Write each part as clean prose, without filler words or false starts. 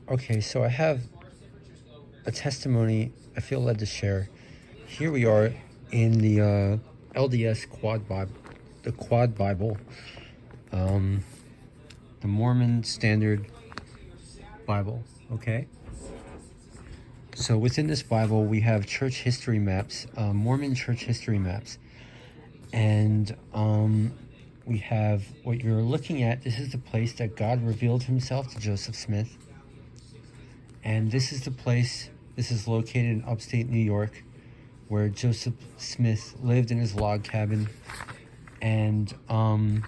Okay, so I have a testimony I feel led to share. Here we are in the LDS Quad Bible, the Quad Bible, um, the Mormon Standard Bible. Okay, so within this Bible we have church history maps, Mormon church history maps, and we have what you're looking at. This is the place that God revealed Himself to Joseph Smith, and this is the place. This is located in upstate New York, where Joseph Smith lived in his log cabin, and so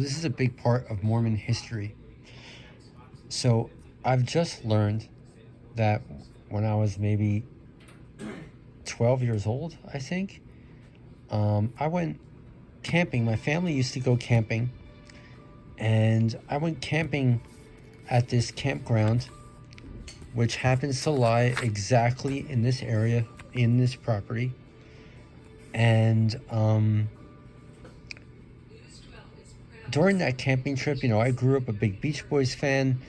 this is a big part of Mormon history. So I've just learned that when I was maybe 12 years old, I think, I went camping. My family used to go camping, and I went camping at this campground, which happens to lie exactly in this area, in this property. And during that camping trip, I grew up a big Beach Boys fan.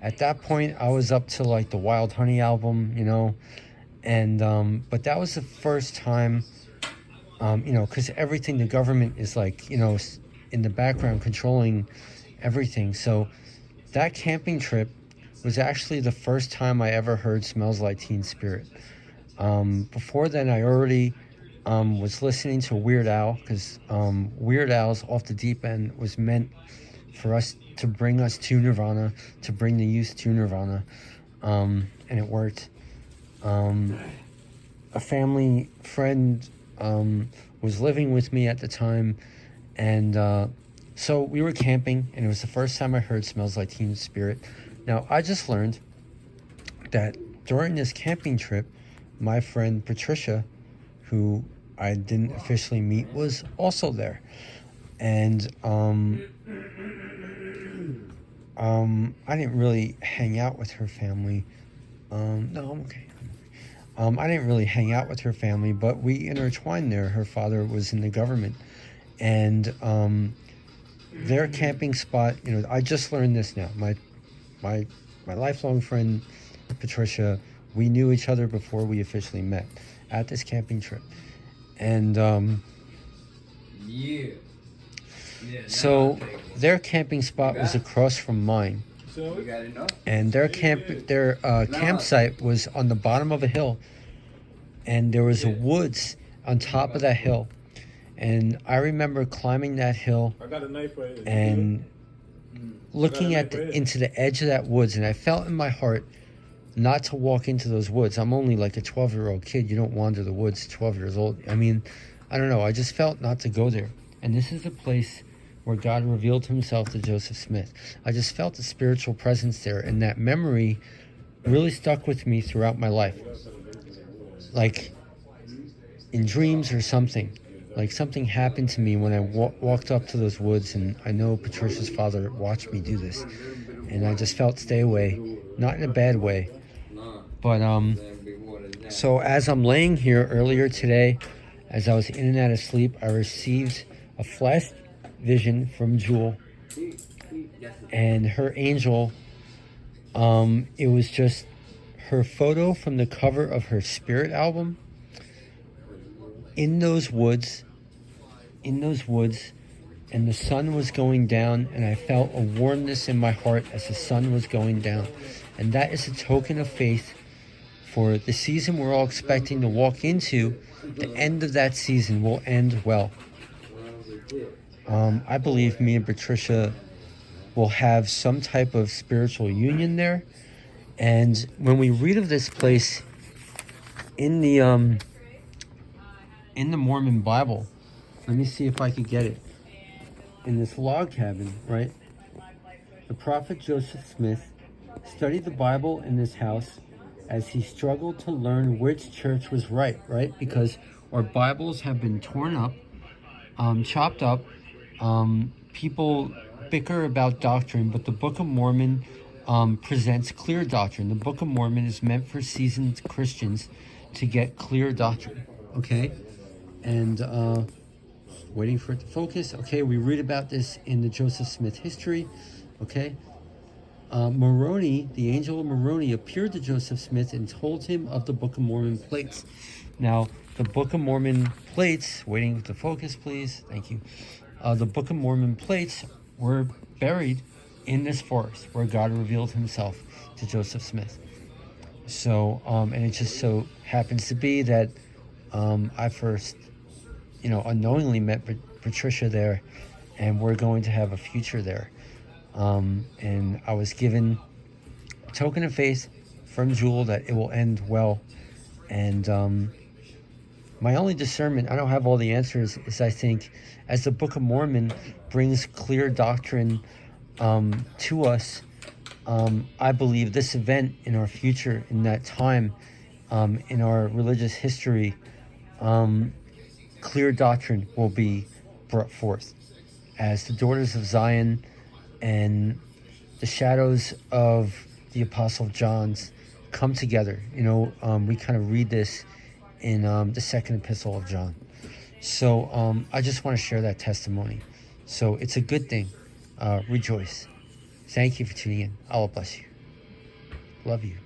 At that point, I was up to like the Wild Honey album, and but that was the first time, because everything, the government is like, in the background controlling everything. So that camping trip was actually the first time I ever heard Smells Like Teen Spirit. Before then, I already was listening to Weird Al, because Weird Al's Off the Deep End was meant for us to bring us to Nirvana, to bring the youth to Nirvana, and it worked. A family friend was living with me at the time, and so we were camping, and it was the first time I heard Smells Like Teen Spirit. Now, I just learned that during this camping trip, my friend Patricia, who I didn't officially meet, was also there. And I didn't really hang out with her family. No, I'm okay. I didn't really hang out with her family, but we intertwined there. Her father was in the government. And their camping spot, I just learned this now. My lifelong friend, Patricia, we knew each other before we officially met at this camping trip. And so their camping spot was across from mine. And their campsite was on the bottom of a hill, and there was a woods on top of that hill. And I remember climbing that hill and looking into the edge of that woods, and I felt in my heart not to walk into those woods. I'm only like a 12-year-old kid. You don't wander the woods 12 years old. I mean, I don't know. I just felt not to go there. And this is a place where God revealed Himself to Joseph Smith. I just felt the spiritual presence there, and that memory really stuck with me throughout my life. Like in dreams or something. Like something happened to me when I walked up to those woods, and I know Patricia's father watched me do this. And I just felt stay away, not in a bad way. But so as I'm laying here earlier today, as I was in and out of sleep, I received a flash vision from Jewel and her angel. It was just her photo from the cover of her Spirit album in those woods, and the sun was going down, and I felt a warmness in my heart as the sun was going down. And that is a token of faith for the season we're all expecting to walk into. The end of that season will end well. I believe me and Patricia will have some type of spiritual union there. And when we read of this place in the Mormon Bible, let me see if I could get it. In this log cabin, right? The prophet Joseph Smith studied the Bible in this house as he struggled to learn which church was right? Because our Bibles have been torn up, chopped up. People bicker about doctrine, but the Book of Mormon presents clear doctrine. The Book of Mormon is meant for seasoned Christians to get clear doctrine, okay? And waiting for it to focus. Okay, we read about this in the Joseph Smith history, okay? Moroni, the angel of Moroni, appeared to Joseph Smith and told him of the Book of Mormon plates. Now, the Book of Mormon plates, waiting to focus, please. Thank you. The Book of Mormon plates were buried in this forest where God revealed himself to Joseph Smith. So, and it just so happens to be that I first, unknowingly met Patricia there, and we're going to have a future there. And I was given a token of faith from Jewel that it will end well. And my only discernment, I don't have all the answers, is I think as the Book of Mormon brings clear doctrine to us, I believe this event in our future, in that time, in our religious history, clear doctrine will be brought forth as the daughters of Zion and the shadows of the Apostle John's come together. We kind of read this in the second epistle of John. So I just want to share that testimony. So it's a good thing. Rejoice. Thank you for tuning in. Allah bless you. Love you.